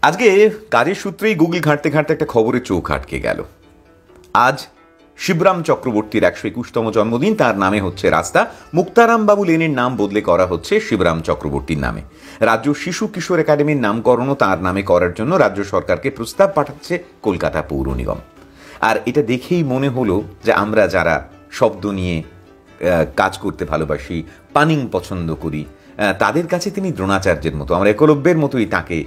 আজকে কাজের সূত্রেই গুগল ঘাঁটতে ঘাঁটতে একটা খবরে চোখ আটকে গেল। আজ শিবরাম চক্রবর্তীর 121তম জন্মদিন। তার নামে হচ্ছে রাস্তা। মুক্তারামবাবু লেনের নাম বদলে করা হচ্ছে শিবরাম চক্রবর্তীর নামে। রাজ্য শিশু কিশোর একাডেমির নামকরণও তার নামে করার জন্য রাজ্য সরকারকে প্রস্তাব পাঠাচ্ছে কলকাতা পৌর নিগম। আর এটা দেখেই মনে হলো যে আমরা যারা শব্দ নিয়ে কাজ করতে ভালোবাসি, পানিং পছন্দ করি, তাদের কাছে তিনি দ্রোণাচার্যের মতো, আমরা একলব্যের মতোই তাকে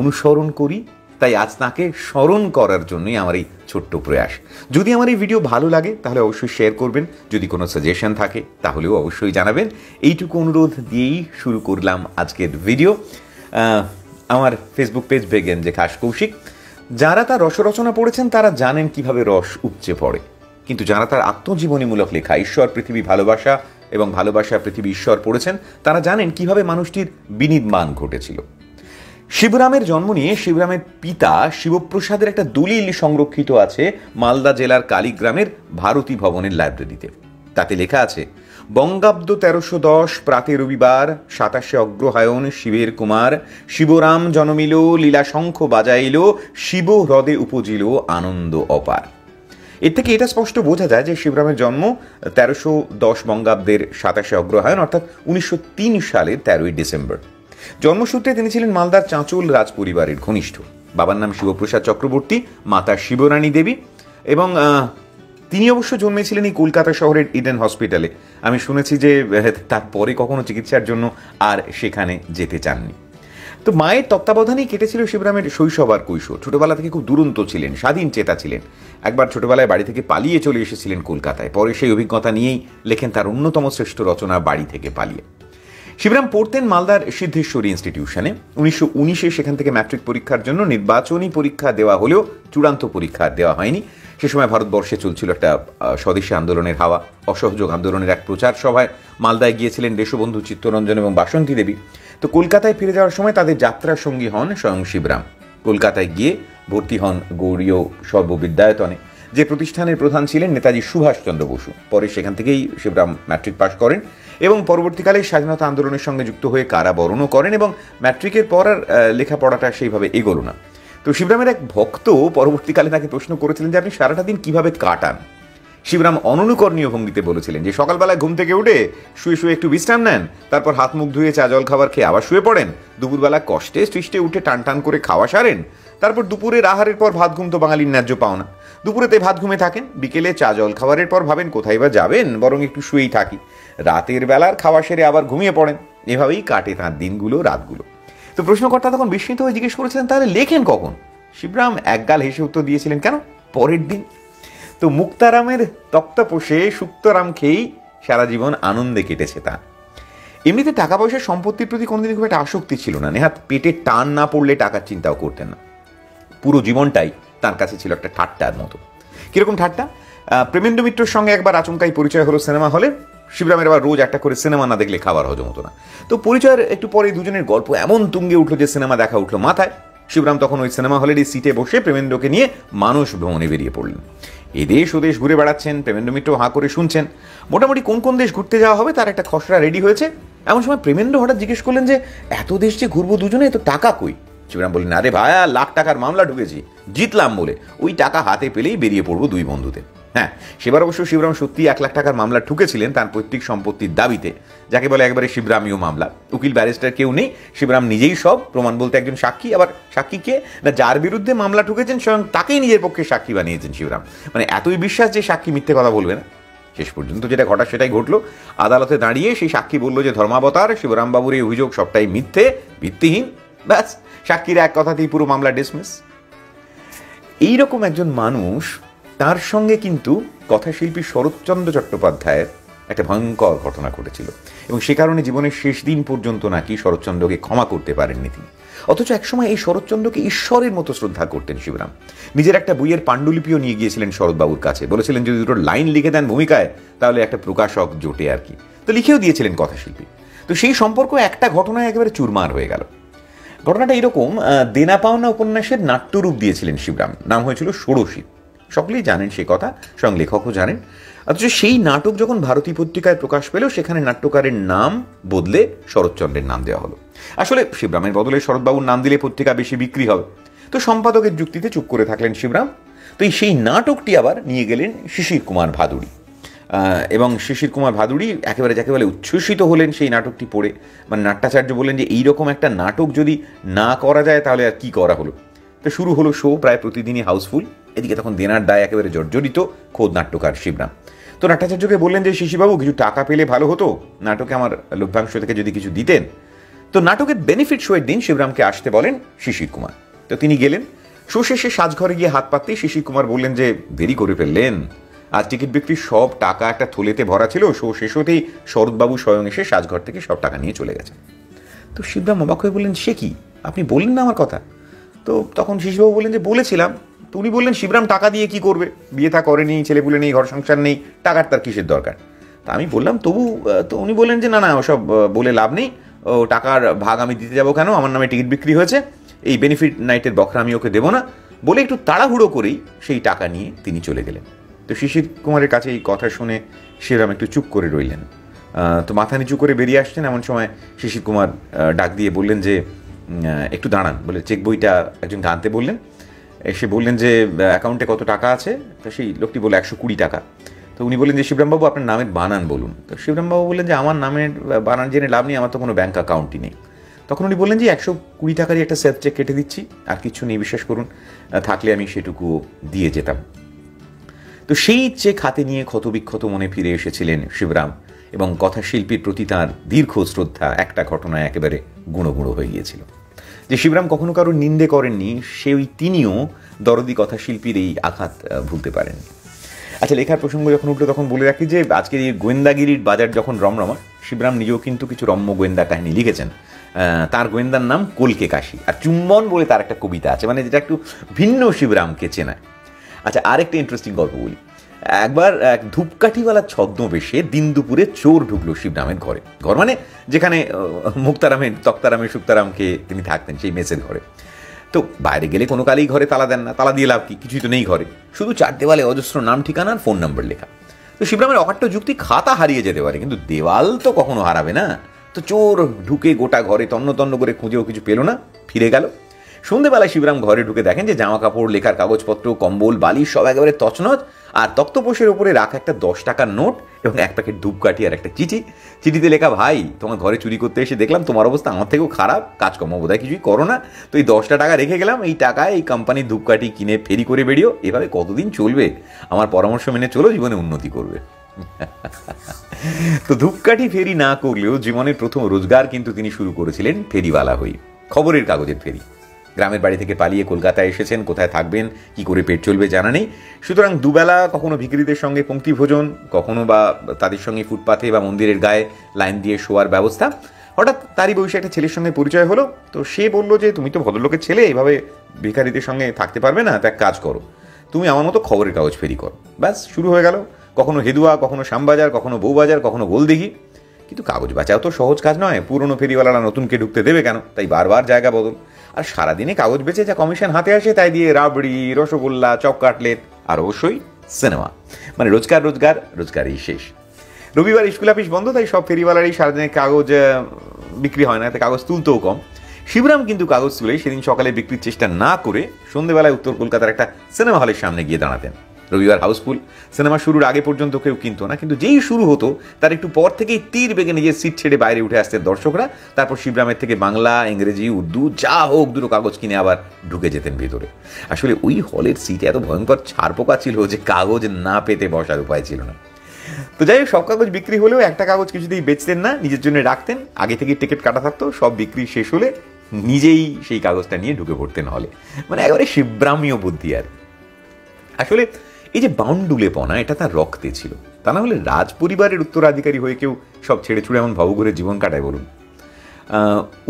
অনুসরণ করি। তাই আজ তাকে স্মরণ করার জন্যই আমার এই ছোট্ট প্রয়াস। যদি আমার এই ভিডিও ভালো লাগে তাহলে অবশ্যই শেয়ার করবেন, যদি কোনো সাজেশন থাকে তাহলেও অবশ্যই জানাবেন। এইটুকু অনুরোধ দিয়েই শুরু করলাম আজকের ভিডিও। আমার ফেসবুক পেজ ভেগেন যে খাস কৌশিক। যারা তার রসরচনা পড়েছেন তারা জানেন কিভাবে রস উপচে পড়ে, কিন্তু যারা তার আত্মজীবনীমূলক লেখা ঈশ্বর পৃথিবী ভালোবাসা এবং ভালোবাসা পৃথিবী ঈশ্বর পড়েছেন তারা জানেন কিভাবে মানুষটির বিনির্মাণ ঘটেছিল। শিবরামের জন্ম নিয়ে শিবরামের পিতা শিবপ্রসাদের একটা দলিল সংরক্ষিত আছে মালদা জেলার কালীগ্রামের ভারতী ভবনের লাইব্রেরিতে। তাতে লেখা আছে, বঙ্গাব্দ 1310 প্রাতে রবিবার 27 অগ্রহায়ণ শিবের কুমার শিবরাম জনমিল লীলা শঙ্খ বাজাইল শিব হ্রদে উপজিল আনন্দ অপার। এর থেকে এটা স্পষ্ট বোঝা যায় যে শিবরামের জন্ম 1310 বঙ্গাব্দের 27 অগ্রহায়ণ অর্থাৎ 1903 সালের 13ই ডিসেম্বর। জন্মসূত্রে তিনি ছিলেন মালদার চাঁচল রাজ পরিবারের ঘনিষ্ঠ। বাবার নাম শিবপ্রসাদ চক্রবর্তী, মাতা শিবরানী দেবী, এবং তিনি অবশ্য জন্মেছিলেন এই কলকাতা শহরের ইডেন হসপিটালে। আমি শুনেছি যে তারপরে কখনো চিকিৎসার জন্য আর সেখানে যেতে চাননি। তো মায়ের তত্ত্বাবধানেই কেটেছিল শিবরামের শৈশব আর কৈশোর। ছোটবেলা থেকে খুব দুরন্ত ছিলেন, স্বাধীন চেতা ছিলেন। একবার ছোটবেলায় বাড়ি থেকে পালিয়ে চলে এসেছিলেন কলকাতায়। পরে সেই অভিজ্ঞতা নিয়েই লেখেন তার অন্যতম শ্রেষ্ঠ রচনা বাড়ি থেকে পালিয়ে। শিবরাম পড়তেন মালদার সিদ্ধেশ্বরী ইনস্টিটিউশনে। 1919-এ সেখান থেকে ম্যাট্রিক পরীক্ষার জন্য নির্বাচনী পরীক্ষা দেওয়া হলেও চূড়ান্ত পরীক্ষা দেওয়া হয়নি। সে সময় ভারতবর্ষে চলছিল একটা স্বদেশী আন্দোলনের হাওয়া। অসহযোগ আন্দোলনের এক প্রচার সভায় মালদায় গিয়েছিলেন দেশবন্ধু চিত্তরঞ্জন এবং বাসন্তী দেবী। তো কলকাতায় ফিরে যাওয়ার সময় তাদের যাত্রার সঙ্গী হন স্বয়ং শিবরাম। কলকাতায় গিয়ে ভর্তি হন গৌড়ীয় সর্ববিদ্যায়তনে, যে প্রতিষ্ঠানের প্রধান ছিলেন নেতাজি সুভাষচন্দ্র বসু। পরে সেখান থেকেই শিবরাম ম্যাট্রিক পাশ করেন এবং পরবর্তীকালে স্বাধীনতা আন্দোলনের সঙ্গে যুক্ত হয়ে কারাবরণও করেন, এবং ম্যাট্রিকের পর আর লেখাপড়াটা সেইভাবে এগোলো না। তো শিবরামের এক ভক্ত পরবর্তীকালে তাকে প্রশ্ন করেছিলেন যে আপনি সারাটা দিন কিভাবে কাটান। শিবরাম অননুকরণীয় ভঙ্গিতে বলেছিলেন যে সকালবেলায় ঘুম থেকে উঠে শুয়ে শুয়ে একটু বিশ্রাম নেন, তারপর হাত মুখ ধুয়ে চা জল খাবার খেয়ে আবার শুয়ে পড়েন, দুপুরবেলা কষ্টে সৃষ্টে উঠে টান টান করে খাওয়া সারেন, তারপর দুপুরের আহারের পর ভাত ঘুম তো বাঙালির ন্যায্য পাওনা, দুপুরেতে ভাত ঘুমে থাকেন, বিকেলে চা জল খাবারের পর ভাবেন কোথায় বা যাবেন, বরং একটু শুয়েই থাকি, রাতের বেলার খাওয়া সেরে আবার ঘুমিয়ে পড়েন। এভাবেই কাটে তাঁর দিনগুলো, রাতগুলো। তো প্রশ্নকর্তা তখন বিস্মিত হয়ে জিজ্ঞেস করেছিলেন তাহলে লেখেন কখন? শিবরাম একগাল হেসে উত্তর দিয়েছিলেন, কেন, পরের দিন। তো মুক্তারামের তক্তাপোষে সুক্তরাম খেয়েই সারা জীবন আনন্দে কেটেছে তার। এমনিতে টাকা পয়সার সম্পত্তির প্রতি কোনোদিন খুব একটা আসক্তি ছিল না। নেহাত পেটের টান না পড়লে টাকার চিন্তাও করতেন না। পুরো জীবনটাই তার কাছে ছিল একটা ঠাট্টার মতো। কিরকম ঠাট্টা? প্রেমেন্দ্র মিত্রর সঙ্গে একবার আচমকাই পরিচয় হলো সিনেমা হলে। শিবরামের আবার রোজ একটা করে সিনেমা না দেখলে খাবার হজম হতো না। তো পরিচয়ের একটু পরে দুজনের গল্প এমন তুঙ্গে উঠলো যে সিনেমা দেখা উঠলো মাথায়। শিবরাম তখন ওই সিনেমা হলের সিটে বসে প্রেমেন্দ্রকে নিয়ে মানস ভ্রমণে বেরিয়ে পড়লেন। এদেশ ওদেশ ঘুরে বেড়াচ্ছেন, প্রেমেন্দ্র মিত্র হাঁ করে শুনছেন। মোটামুটি কোন কোন দেশ ঘুরতে যাওয়া হবে তার একটা খসড়া রেডি হয়েছে। এমন সময় প্রেমেন্দ্র হঠাৎ জিজ্ঞেস করলেন যে এত দেশ যে ঘুরবো দুজনে, তো টাকা কই? শিবরাম বললেন, আরে ভাইয়া, লাখ টাকার মামলা ঢুকেছি, জিতলাম বলে ওই টাকা হাতে পেলেই বেরিয়ে পড়বো দুই বন্ধুতে। হ্যাঁ, সেবার অবশ্য শিবরাম সত্যি 1 লাখ টাকার মামলা ঠুকেছিলেন তার পৈতৃক সম্পত্তির দাবিতে, যাকে বলে একেবারে শিবরামীয় মামলা। উকিল ব্যারিস্টার কেউ নেই, শিবরাম নিজেই সব, প্রমাণ বলতে একজন সাক্ষী। আবার সাক্ষী কে না, যার বিরুদ্ধে মামলা ঠুকেছেন স্বয়ং তাকেই নিজের পক্ষে সাক্ষী বানিয়েছেন শিবরাম। মানে এতই বিশ্বাস যে সাক্ষী মিথ্যে কথা বলবে না। শেষ পর্যন্ত যেটা ঘটা সেটাই ঘটলো। আদালতে দাঁড়িয়ে সেই সাক্ষী বলল যে ধর্মাবতার শিবরামবাবুর এই অভিযোগ সবটাই মিথ্যে, ভিত্তিহীন। ব্যাস, সাক্ষীর এক কথাতেই পুরো মামলা ডিসমিস। এইরকম একজন মানুষ, তার সঙ্গে কিন্তু কথাশিল্পী শরৎচন্দ্র চট্টোপাধ্যায়ের একটা ভয়ঙ্কর ঘটনা ঘটেছিল, এবং সে কারণে জীবনের শেষ দিন পর্যন্ত নাকি শরৎচন্দ্রকে ক্ষমা করতে পারেননি তিনি। অথচ একসময় এই শরৎচন্দ্রকে ঈশ্বরের মতো শ্রদ্ধা করতেন শিবরাম। নিজের একটা বইয়ের পাণ্ডুলিপিও নিয়ে গিয়েছিলেন শরৎবাবুর কাছে, বলেছিলেন যদি দুটো লাইন লিখে দেন ভূমিকায় তাহলে একটা প্রকাশক জোটে আর কি। তো লিখেও দিয়েছিলেন কথাশিল্পী। তো সেই সম্পর্ক একটা ঘটনায় একেবারে চুরমার হয়ে গেল। ঘটনাটা এরকম, দেনা পাওনা উপন্যাসের নাট্যরূপ দিয়েছিলেন শিবরাম, নাম হয়েছিল ষোড়শী। সকলেই জানেন সে কথা, স্বয়ং লেখকও জানেন। অথচ সেই নাটক যখন ভারতী পত্রিকায় প্রকাশ পেল, সেখানে নাট্যকারের নাম বদলে শরৎচন্দ্রের নাম দেওয়া হলো। আসলে শিবরামের বদলে শরৎবাবুর নাম দিলে পত্রিকা বেশি বিক্রি হবে। তো সম্পাদকের যুক্তিতে চুপ করে থাকলেন শিবরাম। তো সেই নাটকটি আবার নিয়ে গেলেন শিশির কুমার ভাদুড়ী, এবং শিশির কুমার ভাদুড়ী একেবারে যাকে বলে উচ্ছ্বসিত হলেন সেই নাটকটি পড়ে। মানে নাট্যাচার্য বললেন যে এইরকম একটা নাটক যদি না করা যায় তাহলে আর কি করা হলো। তো শুরু হলো শো, প্রায় প্রতিদিনই হাউসফুল। এদিকে তখন দেনার দায় একেবারে জর্জরিত খোদ নাট্যকার শিবরাম। তো নাট্যাচার্যকে বললেন যে শিশিরবাবু, কিছু টাকা পেলে ভালো হতো, নাটকে আমার লভ্যাংশ থেকে যদি কিছু দিতেন। তো নাটকের বেনিফিট শোয়ের দিন শিবরামকে আসতে বলেন শিশির কুমার। তো তিনি গেলেন। শো শেষে সাজঘরে গিয়ে হাত পাততেই শিশির কুমার বললেন যে দেরি করে ফেললেন, আজ টিকিট বিক্রির সব টাকা একটা থলেতে ভরা ছিল, শো শেষ হতেই শরৎবাবু স্বয়ং এসে সাজঘর থেকে সব টাকা নিয়ে চলে গেছে। তো শিবরাম অবাক হয়ে বললেন, সে কি, আপনি বললেন না আমার কথা? তো তখন শিশিরবাবু বললেন যে বলেছিলাম। তো উনি বললেন, শিবরাম টাকা দিয়ে কি করবে, বিয়ে থা করেনি, ছেলেপুলে নেই, ঘর সংসার নেই, টাকার তার কিসের দরকার? তা আমি বললাম তবু। তো উনি বললেন যে না না, ওসব বলে লাভ নেই, ও টাকার ভাগ আমি দিতে যাবো কেন, আমার নামে টিকিট বিক্রি হয়েছে, এই বেনিফিট নাইটের বখরা আমি ওকে দেবো না, বলে একটু তাড়াহুড়ো করেই সেই টাকা নিয়ে তিনি চলে গেলেন। তো শিশির কুমারের কাছে এই কথা শুনে শিবরাম একটু চুপ করে রইলেন। তো মাথা নিচু করে বেরিয়ে আসছেন, এমন সময় শিশির কুমার ডাক দিয়ে বললেন যে একটু দাঁড়ান, বলে চেক বইটা একজনকে আনতে বললেন। এসে বললেন যে অ্যাকাউন্টে কত টাকা আছে। তো সেই লোকটি বলে 120 টাকা। তো উনি বললেন যে শিবরামবাবু, আপনার নামের বানান বলুন। তো শিবরামবাবু বললেন যে আমার নামের বানান জেনে লাভ নেই, আমার তো কোনো ব্যাঙ্ক অ্যাকাউন্টই নেই। তখন উনি বললেন যে 120 টাকারই একটা সেলফ চেক কেটে দিচ্ছি, আর কিছু নেই, বিশ্বাস করুন, থাকলে আমি সেটুকু দিয়ে যেতাম। তো সেই চেক হাতে নিয়ে ক্ষতবিক্ষত মনে ফিরে এসেছিলেন শিবরাম, এবং কথাশিল্পীর প্রতি তাঁর দীর্ঘ শ্রদ্ধা একটা ঘটনায় একেবারে গুঁড়ো গুঁড়ো হয়ে গিয়েছিল। যে শিবরাম কখনো কারোর নিন্দে করেননি, তিনিও দরদি কথাশিল্পীর এই আঘাত ভুলতে পারেননি। আচ্ছা, লেখার প্রসঙ্গ যখন উঠলো তখন বলে রাখি যে আজকের এই গোয়েন্দাগিরির বাজার যখন রমরমা, শিবরাম নিজেও কিন্তু কিছু রম্য গোয়েন্দা কাহিনী লিখেছেন। তার গোয়েন্দার নাম কলকে কাশি, আর চুম্বন বলে তার একটা কবিতা আছে, মানে যেটা একটু ভিন্ন শিবরামকে চেনায়। আচ্ছা, আরেকটা ইন্টারেস্টিং গল্প বলি। একবার এক ধূপকাঠিওয়ালা ছদ্মবেশে দিন দুপুরে চোর ঢুকলো শিবরামের ঘরে। ঘর মানে যেখানে তক্তারামের সুক্তারামকে তিনি থাকতেন, সেই মেসের ঘরে। তো বাইরে গেলে কোনো কালেই ঘরে তালা দেন না, তালা দিয়ে লাভ কি, কিছুই তো নেই ঘরে, শুধু 4 দেওয়ালে অজস্র নাম ঠিকানা আর ফোন নাম্বার লেখা। তো শিবরামের অকাট্য যুক্তি, খাতা হারিয়ে যেতে পারে কিন্তু দেওয়াল তো কখনো হারাবে না। তো চোর ঢুকে গোটা ঘরে তন্ন তন্ন করে খুঁজেও কিছু পেল না, ফিরে গেল। সন্ধ্যেবেলায় শিবরাম ঘরে ঢুকে দেখেন যে জামা কাপড়, লেখার কাগজপত্র, কম্বল, বালিশ সব একেবারে তছনছ, আর তক্তপোষের ওপরে রাখা একটা 10 টাকার নোট এবং এক প্যাকেট ধূপকাঠি আর একটা চিঠি। চিঠিতে লেখা, ভাই তোমার ঘরে চুরি করতে এসে দেখলাম তোমার অবস্থা আমার থেকেও খারাপ, কাজকর্ম বোধহয় কিছুই করো না, তো এই 10টা টাকা রেখে গেলাম, এই টাকায় এই কোম্পানির ধূপকাঠি কিনে ফেরি করে বেরিও, এভাবে কতদিন চলবে, আমার পরামর্শ মেনে চলো, জীবনে উন্নতি করবে। তো ধূপকাঠি ফেরি না করলেও জীবনের প্রথম রোজগার কিন্তু তিনি শুরু করেছিলেন ফেরিওয়ালা হয়ে, খবরের কাগজের ফেরি। গ্রামের বাড়ি থেকে পালিয়ে কলকাতায় এসেছেন, কোথায় থাকবেন, কি করে পেট চলবে জানা নেই। সুতরাং দুবেলা কখনো ভিখিরিদের সঙ্গে পঙ্ক্তি ভোজন, কখনো বা তাদের সঙ্গে ফুটপাথে বা মন্দিরের গায়ে লাইন দিয়ে শোয়ার ব্যবস্থা। হঠাৎ তারই বয়সে একটা ছেলের সঙ্গে পরিচয় হলো। তো সে বললো যে তুমি তো ভদ্রলোকের ছেলে, এভাবে ভিখারিদের সঙ্গে থাকতে পারবে না, তো এক কাজ করো, তুমি আমার মতো খবরের কাগজ ফেরি করো। ব্যাস শুরু হয়ে গেল, কখনো হেদুয়া, কখনো শ্যামবাজার, কখনো বউবাজার, কখনো গোলদিঘি। কিন্তু কাগজ বাঁচাও তো সহজ কাজ নয়, পুরনো ফেরিওয়ালারা নতুনকে ঢুকতে দেবে কেন, তাই বারবার জায়গা বদল। আর সারাদিনে কাগজ বেচে যা কমিশন হাতে আসে তাই দিয়ে রাবড়ি, রসগোল্লা, চপ কাটলেট, আর অবশ্যই সিনেমা, মানে রোজগার রোজগার রোজগারই শেষ। রবিবার স্কুল অফিস বন্ধ, তাই সব ফেরিওয়ালারই সারাদিনে কাগজ বিক্রি হয় না, তাই কাগজ তুলতেও কম। শিবরাম কিন্তু কাগজ তুলে সেদিন সকালে বিক্রির চেষ্টা না করে সন্ধ্যেবেলায় উত্তর কলকাতার একটা সিনেমা হলের সামনে গিয়ে দাঁড়াতেন। রবিবার হাউসফুল, সিনেমা শুরুর আগে পর্যন্ত কেউ কিনতো না, কিন্তু যেই শুরু হতো তার একটু পর থেকেই তীর বেগে নিজের সিট ছেড়ে বাইরে উঠে আসতেন দর্শকরা। তারপর শিবরামের থেকে বাংলা, ইংরেজি, উর্দু যা হোক দুটো কাগজ কিনে আবার ঢুকে যেতেন ভিতরে। আসলে ওই হলের সিটে এত ভয়ঙ্কর ছাড়পোকা ছিল যে কাগজ না পেতে বসার উপায় ছিল না। তো যাই হোক, সব কাগজ বিক্রি হলেও একটা কাগজ কিছুতেই বেচতেন না, নিজের জন্য রাখতেন। আগে থেকেই টিকিট কাটা থাকতো, সব বিক্রি শেষ হলে নিজেই সেই কাগজটা নিয়ে ঢুকে পড়তেন হলে। মানে একেবারে শিবরামীয় বুদ্ধি আর। আসলে এই যে বাউন্ডুলেপনা, এটা তার রক্তে ছিল, তা না হলে রাজ পরিবারের উত্তরাধিকারী হয়ে কেউ সব ছেড়ে ছুড়ে এমন ভবঘুরে জীবন কাটায় বলুন।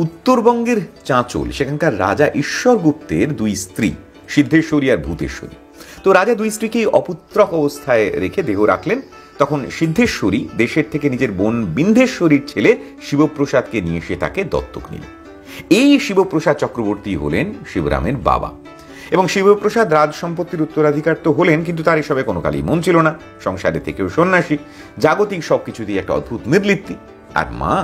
উত্তরবঙ্গের চাঁচল, সেখানকার রাজা ঈশ্বরগুপ্তের 2 স্ত্রী, সিদ্ধেশ্বরী আর ভূতেশ্বরী। তো রাজা 2 স্ত্রীকেই অপুত্রক অবস্থায় রেখে দেহ রাখলেন। তখন সিদ্ধেশ্বরী দেশের থেকে নিজের বোন বিন্ধেশ্বরীর ছেলে শিবপ্রসাদকে নিয়ে এসে তাকে দত্তক নিলেন। এই শিবপ্রসাদ চক্রবর্তী হলেন শিবরামের বাবা। এবং শিবপ্রসাদ রাজ সম্পত্তির উত্তরাধিকার তো হলেন, কিন্তু তার এসবে কোনো কালই মন ছিল না। সংসারে থেকেও সন্ন্যাসী, জাগতিক সবকিছু দিয়ে একটা অদ্ভুত নির্লিপ্তি। আর মা,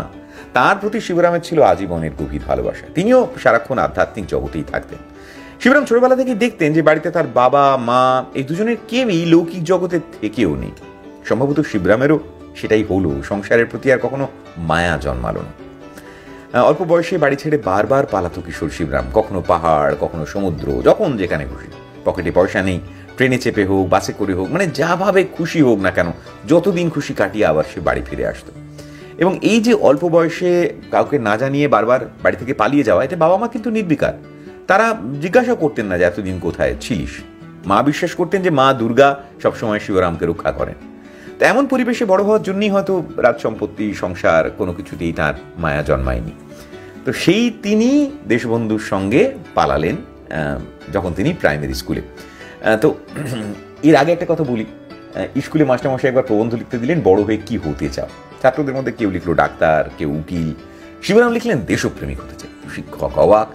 তার প্রতি শিবরামের ছিল আজীবনের গভীর ভালোবাসা। তিনিও সারাক্ষণ আধ্যাত্মিক জগতেই থাকতেন। শিবরাম ছোটবেলা থেকেই দেখতেন যে বাড়িতে তার বাবা মা এই দুজনের কেউই লৌকিক জগতে থেকেও নেই। সম্ভবত শিবরামেরও সেটাই হলো, সংসারের প্রতি আর কখনো মায়া জন্মালো না। অল্প বয়সে বাড়ি ছেড়ে বারবার পালাতো কিশোর শিবরাম, কখনো পাহাড়, কখনো সমুদ্র, যখন যেখানে খুশি। পকেটে পয়সা নেই, ট্রেনে চেপে হোক, বাসে করে হোক, মানে যাভাবে খুশি হোক না কেন, যতদিন খুশি কাটিয়ে আবার সে বাড়ি ফিরে আসতো। এবং এই যে অল্প বয়সে কাউকে না জানিয়ে বারবার বাড়ি থেকে পালিয়ে যাওয়া, এতে বাবা মা কিন্তু নির্বিকার। তারা জিজ্ঞাসা করতেন না যে এতদিন কোথায় ছিলিস। মা বিশ্বাস করতেন যে মা দুর্গা সবসময় শিবরামকে রক্ষা করেন। তো এমন পরিবেশে বড় হওয়ার জন্যই হয়তো রাজ সম্পত্তি, সংসার কোনো কিছুতেই তার মায়া জন্মায়নি। তো সেই তিনি দেশবন্ধুর সঙ্গে পালালেন যখন তিনি প্রাইমারি স্কুলে। তো এর আগে একটা কথা বলি, স্কুলে মাস্টারমশাই একবার প্রবন্ধ লিখতে দিলেন, বড় হয়ে কি হতে চাও। ছাত্রদের মধ্যে কেউ লিখলো ডাক্তার, কেউ উকিল, শিবরাম লিখলেন দেশপ্রেমিক হতে চাই। শিক্ষক অবাক।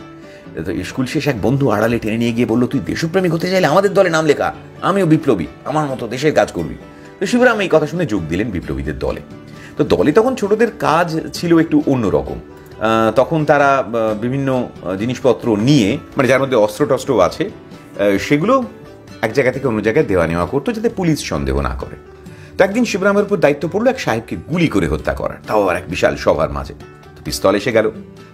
তো স্কুল শেষ এক বন্ধু আড়ালে টেনে নিয়ে গিয়ে বললো, তুই দেশপ্রেমিক হতে চাইলে আমাদের দলে নাম লেখা, আমিও বিপ্লবী, আমার মতো দেশের কাজ করবি। তো শিবরাম এই কথা শুনে যোগ দিলেন বিপ্লবীদের দলে। তো দলে তখন ছোটদের কাজ ছিল একটু অন্যরকম। তখন তারা বিভিন্ন জিনিসপত্র নিয়ে, মানে যার মধ্যে অস্ত্র টস্ত্র আছে, সেগুলো এক জায়গা থেকে অন্য জায়গায় দেওয়া নেওয়া করতো যাতে পুলিশ সন্দেহ না করে। তো একদিন শিবরামের উপর দায়িত্ব পড়লো এক সাহেবকে গুলি করে হত্যা করার, তাও আর এক বিশাল সভার মাঝে। তো পিস্তল এসে গেল,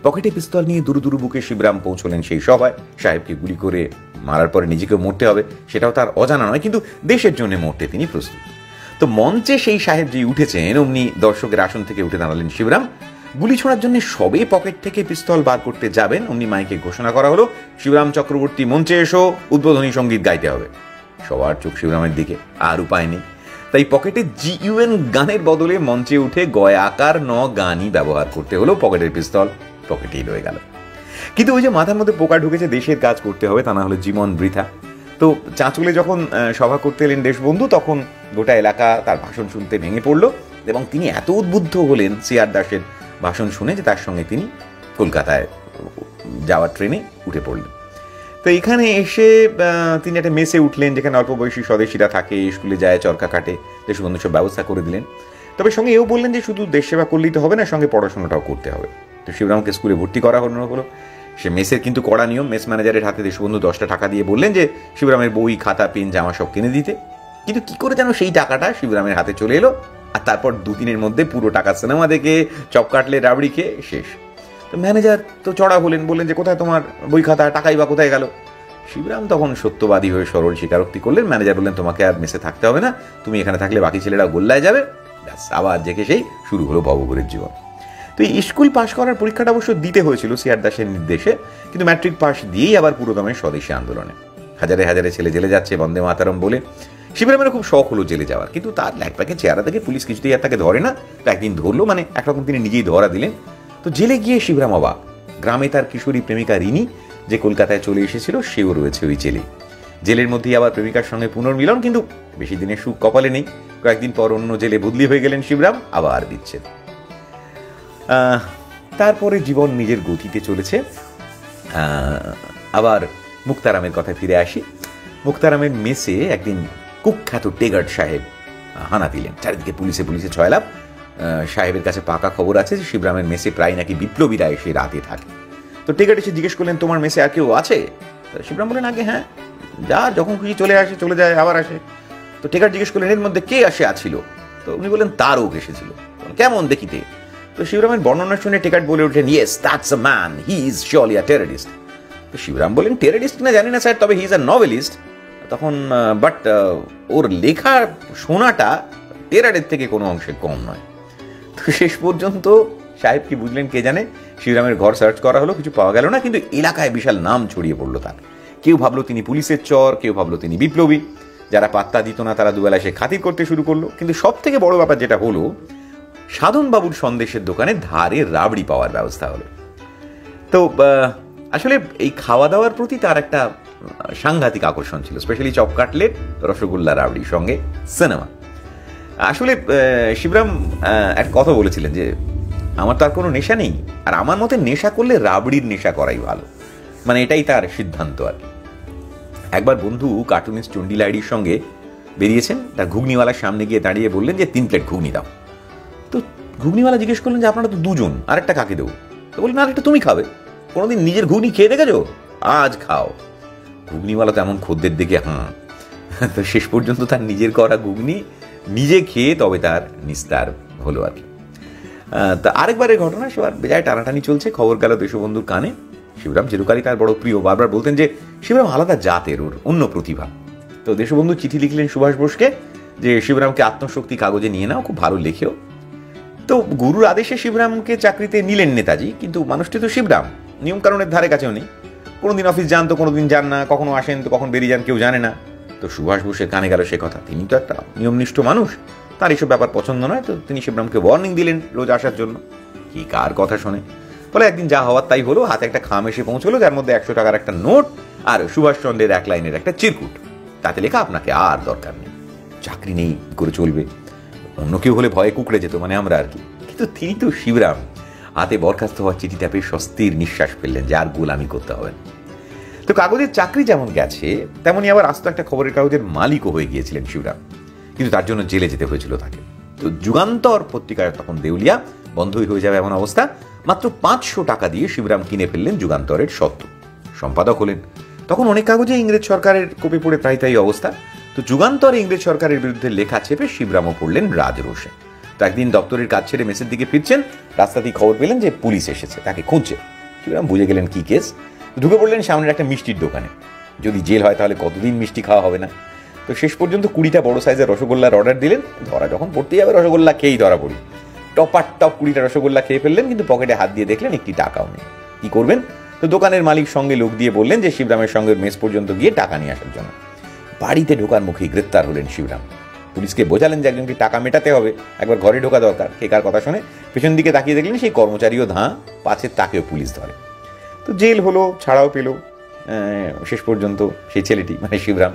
পকেটে পিস্তল নিয়ে দুরু দুরু বুকে শিবরাম পৌঁছলেন সেই সভায়। সাহেবকে গুলি করে মারার পরে নিজেকে মরতে হবে সেটাও তার অজানা নয়, কিন্তু দেশের জন্য মরতে তিনি প্রস্তুত। তো মঞ্চে সেই সাহেব যে উঠেছেন, অমনি দর্শকের আসন থেকে উঠে দাঁড়ালেন শিবরাম। গুলি ছোড়ার জন্য সবে পকেট থেকে পিস্তল বার করতে যাবেন, অমনি মাইকে ঘোষণা করা হলো, শিবরাম চক্রবর্তী মঞ্চে এসো, উদ্বোধনী সঙ্গীত গাইতে হবে। সবার চোখ শিবরামের দিকে, আর উপায় নেই। তাই পকেটে GUN গানের বদলে মঞ্চে উঠে গয়াকার গানই ব্যবহার করতে হলো। পকেটের পিস্তল পকেটেই রয়ে গেল। কিন্তু ওই যে মাথার মধ্যে পোকা ঢুকেছে, দেশের কাজ করতে হবে, তা না হলে জীবন বৃথা। তো চাঁচলে যখন সভা করতে এলেন দেশবন্ধু, তখন গোটা এলাকা তার ভাষণ শুনতে ভেঙে পড়ল এবং তিনি এত উদ্বুদ্ধ হলেন CR দাসের ভাষণ শুনে যে তার সঙ্গে তিনি কলকাতায় যাওয়ার ট্রেনে উঠে পড়লেন। তো এখানে এসে তিনি একটা মেসে উঠলেন, যেখানে অল্প বয়সী স্বদেশীরা থাকে, স্কুলে যায়, চরকা কাটে। দেশবন্ধু সব ব্যবস্থা করে দিলেন। তবে সঙ্গে এও বললেন যে শুধু দেশ সেবা করলেই তো হবে না, সঙ্গে পড়াশোনাটাও করতে হবে। তো শিবরামকে স্কুলে ভর্তি করা হলো। সে মেসের কিন্তু কড়া নিয়ম। মেস ম্যানেজারের হাতে দেশবন্ধু 10টা টাকা দিয়ে বললেন যে শিবরামের বই, খাতা, পেন, জামা সব কিনে দিতে। কিন্তু কি করে যেন সেই টাকাটা শিবরামের হাতে চলে এলো, আর তারপর 2 দিনের মধ্যে পুরো টাকা সিনেমা দেখে, চপ কাটলে, রাবড়ি খেয়ে শেষ। তো ম্যানেজার তো চড়া হলেন, বললেন যে কোথায় তোমার বই, খাতা, টাকাই বা কোথায় গেল। শিবরাম তখন সত্যবাদী হয়ে সরল স্বীকারোক্তি করলেন। ম্যানেজার বললেন, তোমাকে আর মেসে থাকতে হবে না, তুমি এখানে থাকলে বাকি ছেলেরা গোল্লায় যাবে। ব্যাস, আবার জেগে সেই শুরু হলো ভবঘুরের জীবন। তো এই স্কুল পাশ করার পরীক্ষাটা অবশ্য দিতে হয়েছিল CR দাসের নির্দেশে, কিন্তু ম্যাট্রিক পাশ দিয়েই আবার পুরোদমে স্বদেশী আন্দোলনে। হাজারে হাজারে ছেলে জেলে যাচ্ছে বন্দে মাতারম বলে। শিবরামের খুব শখ হলো জেলে যাওয়ার, কিন্তু তার ল্যাকপ্যাকে চেহারা থেকে পুলিশ কিছুতেই আর তাকে ধরে না। তো একদিন ধরলো, মানে একরকম তিনি নিজেই ধরা দিলেন। তো জেলে গিয়ে শিবরাম অবাক। গ্রামে তার কিশোরী প্রেমিকা রিনি, যে কলকাতায় চলে এসেছিল, সেও রয়েছে ওই জেলে। জেলের মধ্যেই আবার প্রেমিকার সঙ্গে পুনর্মিলন, কিন্তু বেশি দিনের সুখ কপালে নেই। কয়েকদিন পর অন্য জেলে বদলি হয়ে গেলেন শিবরাম, আবার বিচ্ছেদ। তারপরে জীবন নিজের গতিতে চলেছে। আবার মুক্তারামের কথায় ফিরে আসি। মুক্তারামের মেসে একদিন কুখ্যাত টেগার্ড সাহেব হানা দিলেন। চারিদিকে পুলিশে ছয়লাভ। সাহেবের কাছে পাকা খবর আছে যে শিবরামের মেসে প্রায় নাকি বিপ্লবীরা এসে রাতে থাকে। তো টেগার্ড এসে জিজ্ঞেস করলেন, তোমার মেসে আর কেউ আছে? শিবরাম বলেন, আগে হ্যাঁ, যা যখন খুশি চলে আসে, চলে যায়, আবার আসে। তো টেগার্ড জিজ্ঞেস করলেন, এর মধ্যে কে আসছিল? তো উনি বললেন, তারক এসেছিল। কেমন দেখিতে? তো শিবরামের বর্ণনা শুনে টেগার্ড বলে উঠলেন, yes, that's a man, he is surely a terrorist. তো শিবরাম বলেন, টেররিস্ট না জানি না স্যার, তবে হি ইজ আ নভেলিস্ট। তখন বাট ওর লেখার শোনাটা টেরারের থেকে কোনো অংশে কম নয়। তো শেষ পর্যন্ত সাহেব কি বুঝলেন কে জানে, শিবরামের ঘর সার্চ করা হলো, কিছু পাওয়া গেল না, কিন্তু এলাকায় বিশাল নাম ছড়িয়ে পড়লো তার। কেউ ভাবলো তিনি পুলিশের চর, কেউ ভাবলো তিনি বিপ্লবী। যারা পাত্তা দিত না তারা দুবেলা এসে খাতির করতে শুরু করলো। কিন্তু সব থেকে বড় ব্যাপার যেটা হলো, সাধনবাবুর সন্দেশের দোকানে ধারে রাবড়ি পাওয়ার ব্যবস্থা হলো। তো আসলে এই খাওয়া দাওয়ার প্রতি তার একটা সাংঘাতিক আকর্ষণ ছিল, স্পেশালি চপ কাটলেট, রসগোল্লা, রাবড়ির সঙ্গে সিনেমা। আসলে শিবরাম এক কথা বলেছিলেন যে আমার তো আর কোনো নেশা নেই, আর আমার মতে নেশা করলে রাবড়ির নেশা করাই ভালো, মানে এটাই তার সিদ্ধান্ত আর কি। একবার বন্ধু কার্টুনিস্ট চন্ডিল আইডির সঙ্গে বেরিয়েছেন, তার ঘুগনিওয়ালার সামনে গিয়ে দাঁড়িয়ে বললেন যে 3 প্লেট ঘুগনি দাও। তো ঘুগনিওয়ালা জিজ্ঞেস করলেন যে আপনারা তো 2 জন, আরেকটা কাকে দেবো? তো বললেন আরেকটা তুমি খাবে, কোনোদিন নিজের ঘুগনি খেয়ে দেখেছো? আজ খাও। ঘুগনিওয়ালা তো এমন খদ্দের দেখে তো শেষ পর্যন্ত তার নিজের করা ঘুগনি নিজে খেয়ে তবে তার নিস্তার হলো আর কি। তা আরেকবারের ঘটনা, সেবার বেজায় টানাটানি চলছে, খবর গেল দেশবন্ধুর কানে। শিবরাম চিরকালই তার বড় প্রিয়, বারবার বলতেন যে শিবরাম আলাদা জাতের, ওর অন্য প্রতিভা। তো দেশবন্ধু চিঠি লিখলেন সুভাষ বোসকে যে শিবরামকে আত্মশক্তি কাগজে নিয়ে নাও, খুব ভালো লেখেও। তো গুরুর আদেশে শিবরামকে চাকরিতে নিলেন নেতাজি, কিন্তু মানুষটি তো শিবরাম নিয়মকানুনের ধারে কাছেও নেই। কোনোদিন অফিস যান তো কোনোদিন যান না, কখনো আসেন তো কখন বেরিয়ে যান কেউ জানে না। তো সুভাষ বোসের কানে গেল সে কথা, তিনি তো একটা নিয়মনিষ্ঠ মানুষ, তার এইসব ব্যাপার পছন্দ নয়। তো তিনি শিবরামকে ওয়ার্নিং দিলেন রোজ আসার জন্য। কি কার কথা শোনে, ফলে একদিন যা হওয়ার তাই হলো। হাতে একটা খাম এসে পৌঁছলো, যার মধ্যে 100 টাকার একটা নোট আর সুভাষচন্দ্রের 1 লাইনের একটা চিরকুট। তাতে লেখা আপনাকে আর দরকার নেই, চাকরি নেই, করে চলবে। অন্য কেউ হলে ভয়ে কুকড়ে যেত, মানে আমরা আর কি, কিন্তু তিনি তো শিবরাম। হাতে বরখাস্ত হওয়ার চিঠিটা পেয়ে স্বস্তির নিঃশ্বাস ফেললেন যে আর গোলামি করতে হবে না। তো কাগজের চাকরি যেমন গেছে, তেমনই আবার আস্ত একটা খবরের কাগজের মালিকও হয়ে গিয়েছিলেন শিবরাম, কিন্তু তার জন্য জেলে যেতে হয়েছিল তাকে। তো যুগান্তর পত্রিকায় তখন দেউলিয়া, বন্ধই হয়ে যাবে এমন অবস্থা। মাত্র 500 টাকা দিয়ে শিবরাম কিনে ফেললেন যুগান্তরের সত্ত্ব, সম্পাদক হলেন। তখন অনেক কাগজে ইংরেজ সরকারের কপি পড়ে প্রায় তাই অবস্থা। তো যুগান্তরে ইংরেজ সরকারের বিরুদ্ধে লেখা চেপে শিবরামও পড়লেন রাজরোষে। তো একদিন দপ্তরের কাজ ছেড়ে মেসের দিকে ফিরছেন, রাস্তাতেই খবর পেলেন যে পুলিশ এসেছে, তাকে খুঁজছে। শিবরাম বুঝে গেলেন কি কেস, ঢুকে পড়লেন সামনের একটা মিষ্টির দোকানে। যদি জেল হয় তাহলে কতদিন মিষ্টি খাওয়া হবে না। তো শেষ পর্যন্ত 20টা বড় সাইজের রসগোল্লার অর্ডার দিলেন। ধরা যখন পড়তে যাবে রসগোল্লা খেয়েই ধরা পড়ি। টপ 20টা রসগোল্লা খেয়ে ফেললেন, কিন্তু পকেটে হাত দিয়ে দেখলেন একটি টাকাও নেই। কি করবেন? তো দোকানের মালিক সঙ্গে লোক দিয়ে বললেন যে শিবরামের সঙ্গে মেস পর্যন্ত গিয়ে টাকা নিয়ে আসার জন্য। বাড়িতে ঢোকার মুখেই গ্রেপ্তার হলেন শিবরাম। পুলিশকে বোঝালেন যে একজনকে টাকা মেটাতে হবে, একবার ঘরে ঢোকা দরকার। কে কার কথা শুনে পেছন দিকে তাকিয়ে দেখলেন সেই কর্মচারীও পাছে তাকেও পুলিশ ধরে। তো জেল হলো, ছাড়াও পেল শেষ পর্যন্ত সেই ছেলেটি, মানে শিবরাম।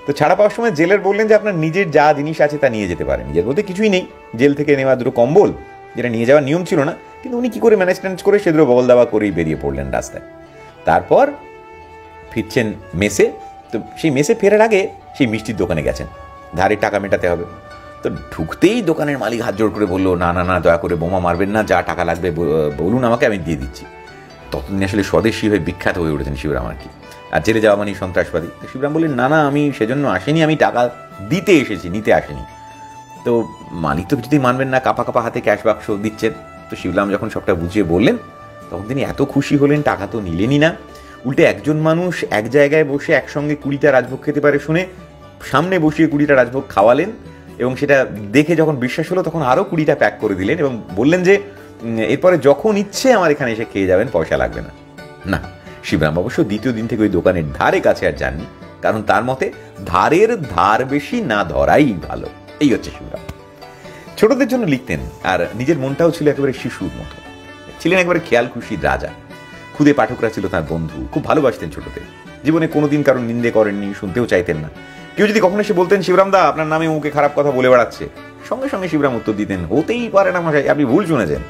তো ছাড়া পাওয়ার সময় জেলের বললেন যে আপনার নিজের যা জিনিস আছে তা নিয়ে যেতে পারেন। নিজের বলতে কিছুই নেই, জেল থেকে নেওয়া 2 কম্বল, যেটা নিয়ে যাওয়ার নিয়ম ছিল না, কিন্তু উনি কি করে ম্যানেজ করে সে 2 বল দাবা করেই বেরিয়ে পড়লেন রাস্তায়। তারপর ফিরছেন মেসে। তো সেই মেসে ফেরার আগে সেই মিষ্টির দোকানে গেছেন, ধারে টাকা মেটাতে হবে। তো ঢুকতেই দোকানের মালিক হাত জোড় করে বললো, না না না, দয়া করে বোমা মারবেন না, যা টাকা লাগবে বলুন আমাকে, আমি দিয়ে দিচ্ছি। ততদিন আসলে স্বদেশী হয়ে বিখ্যাত হয়ে উঠেছেন শিবরাম আর কি। আর জেলে যাওয়া মানে সন্ত্রাসবাদী। শিবরাম বললেন, না না, আমি সেজন্য আসিনি, আমি টাকা দিতে এসেছি, নিতে আসিনি। তো মালিক তো কিছুতেই মানবেন না, কাপা কাপা হাতে ক্যাশ বাক্স দিচ্ছেন। তো শিবরাম যখন সবটা বুঝিয়ে বললেন, তখন তিনি এত খুশি হলেন, টাকা তো নিলেনই না, উল্টে একজন মানুষ এক জায়গায় বসে একসঙ্গে 20টা রাজভোগ খেতে পারে শুনে সামনে বসিয়ে 20টা রাজভোগ খাওয়ালেন, এবং সেটা দেখে যখন বিশ্বাস হলো তখন আরও 20টা প্যাক করে দিলেন এবং বললেন যে এরপরে যখন ইচ্ছে আমার এখানে এসে খেয়ে যাবেন, পয়সা লাগবে না। না, শিবরাম অবশ্য দ্বিতীয় দিন থেকে ওই দোকানের ধারে কাছে আর যাননি, কারণ তার মতে ধারের ধার বেশি না ধরাই ভালো। এই হচ্ছে শিবরাম। ছোটদের জন্য লিখতেন, আর নিজের মনটাও ছিল একেবারে শিশুর মতো। ছিলেন একবারে খেয়াল খুশির রাজা। খুদে পাঠকরা ছিল তার বন্ধু, খুব ভালোবাসতেন ছোটদের। জীবনে কোনোদিন কারণ নিন্দে করেননি, শুনতেও চাইতেন না। কেউ যদি কখনো এসে বলতেন, শিবরাম দা আপনার নামে মুখে খারাপ কথা বলে বেড়াচ্ছে, সঙ্গে সঙ্গে শিবরাম উত্তর দিতেন, হতেই পারে না মশাই, আপনি ভুল শুনেছেন,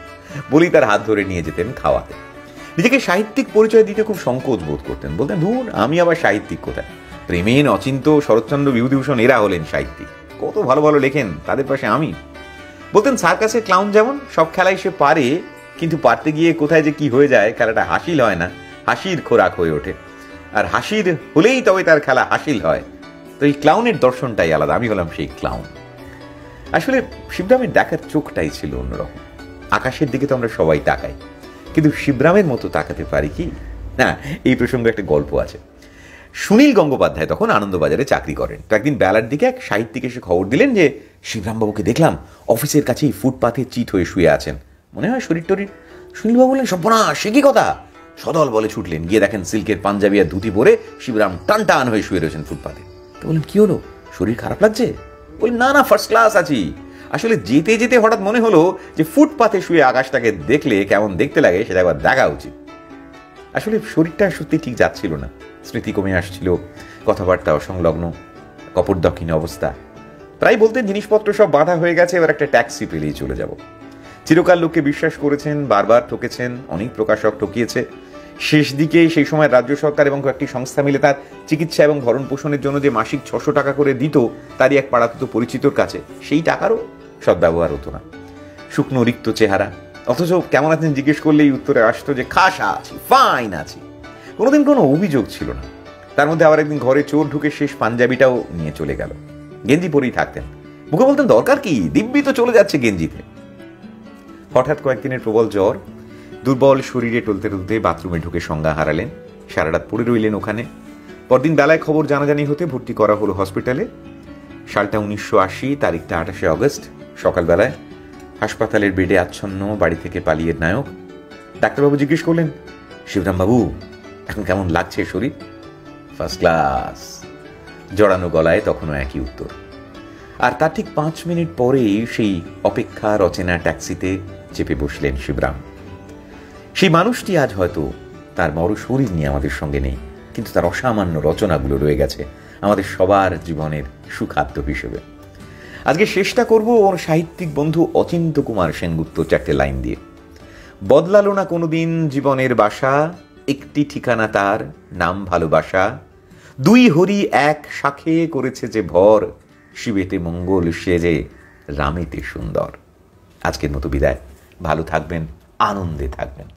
বলেই তার হাত ধরে নিয়ে যেতেন খাওয়াতে। নিজেকে সাহিত্যিক পরিচয় দিতে খুব সংকোচ বোধ করতেন, বলতেন, ধুর আমি আবার সাহিত্যিক কোথায়, প্রেমেন, অচিন্ত, শরৎচন্দ্র, বিভূতিভূষণ এরা হলেন সাহিত্যিক, কত ভালো ভালো লেখেন, তাদের পাশে আমি। বলতেন, সার্কাসের ক্লাউন যেমন সব খেলাই সে পারে, কিন্তু পারতে গিয়ে কোথায় যে কি হয়ে যায়, খেলাটা হাসিল হয় না, হাসির খোরাক হয়ে ওঠে, আর হাসির হলেই তবে তার খেলা হাসিল হয়। তো এই ক্লাউনের দর্শনটাই আলাদা, আমি হলাম সেই ক্লাউন। আসলে শিবরামের দেখার চোখটাই ছিল অন্যরকম। আকাশের দিকে তো আমরা সবাই তাকাই, কিন্তু শিবরামের মতো তাকাতে পারি কি না? এই প্রসঙ্গে একটা গল্প আছে। সুনীল গঙ্গোপাধ্যায় তখন আনন্দবাজারে চাকরি করেন। তো একদিন বেলার দিকে এক সাহিত্যিক এসে খবর দিলেন যে শিবরামবাবুকে দেখলাম অফিসের কাছেই ফুটপাথে চিট হয়ে শুয়ে আছেন, মনে হয় শরীর টরীর। সুনীলবাবু বললেন, সর্বনা, সে কি কথা? সদল বলে ছুটলেন, গিয়ে দেখেন সিল্কের পাঞ্জাবি আর ধুতি পরে শিবরাম টান টান হয়ে শুয়ে রয়েছেন ফুটপাথে। তো বললেন, কি হলো, শরীর খারাপ লাগছে? বললেন, না না, ফার্স্ট ক্লাস আছি। আসলে যেতে যেতে হঠাৎ মনে হলো যে ফুটপাথে শুয়ে আকাশটাকে দেখলে কেমন দেখতে লাগে সেটা একবার দেখা উচিত। আসলে শরীরটা সত্যি ঠিক যাচ্ছিল না, স্মৃতি কমে আসছিল, কথাবার্তা অসংলগ্ন, কপট দক্ষিণ অবস্থা। প্রায় বলতেন, জিনিসপত্র সব বাঁধা হয়ে গেছে, এবার একটা ট্যাক্সি পেলেই চলে যাব। চিরকাল লোককে বিশ্বাস করেছেন, বারবার ঠকেছেন, অনেক প্রকাশক ঠকিয়েছে, শেষ দিকে সেই সময় রাজ্য সরকার এবং কয়েকটি সংস্থা মিলে তার চিকিৎসা এবং ভরণ পোষণের জন্য যে মাসিক 600 টাকা করে দিত তারই এক পাড়াতুতো পরিচিতর কাছে, সেই টাকারও সদ্ব্যবহার হতো না। শুকনো রিক্ত চেহারা, অথচ কেমন আছেন জিজ্ঞেস করলেই উত্তরে আসতো যে খাসা আছি, ফাইন আছি। কোনোদিন কোনো অভিযোগ ছিল না। তার মধ্যে আবার একদিন ঘরে চোর ঢুকে শেষ পাঞ্জাবিটাও নিয়ে চলে গেল। গেঞ্জি পরেই থাকতেন, মুখে বলতেন দরকার কি, দিব্যি তো চলে যাচ্ছে গেঞ্জিতে। হঠাৎ কয়েকদিনের প্রবল জ্বর, দুর্বল শরীরে টলতে টলতে বাথরুমে ঢুকে সংজ্ঞা হারালেন। সারা রাত পড়ে রইলেন ওখানে। পরদিন বেলায় খবর জানাজানি হতে ভর্তি করা হলো হসপিটালে। সালটা 1980, তারিখটা 28শে অগস্ট। সকালবেলায় হাসপাতালের বেডে আচ্ছন্ন, বাড়ি থেকে পালিয়ে নায়ক। ডাক্তারবাবু জিজ্ঞেস করলেন, শিবরামবাবু এখন কেমন লাগছে শরীর? First class. জড়ানো গলায় তখনও একই উত্তর। আর তার ঠিক 5 মিনিট পরেই সেই অপেক্ষা রচনা ট্যাক্সিতে চেপে বসলেন শিবরাম। সেই মানুষটি আজ হয়তো তার বড় শরীর নিয়ে আমাদের সঙ্গে নেই, কিন্তু তার অসামান্য রচনাগুলো রয়ে গেছে আমাদের সবার জীবনের সুখাদ্য হিসেবে। আজকে চেষ্টা করব ওর সাহিত্যিক বন্ধু অচিন্ত কুমার সেনগুপ্ত 4টে লাইন দিয়ে। বদলালো না কোনোদিন জীবনের বাসা, একটি ঠিকানা তার, নাম ভালোবাসা। 2 হরি এক শাখে করেছে যে ভর, শিবেতে মঙ্গল সেজে রামেতে সুন্দর। আজকের মতো বিদায়। ভালো থাকবেন, আনন্দে থাকবেন।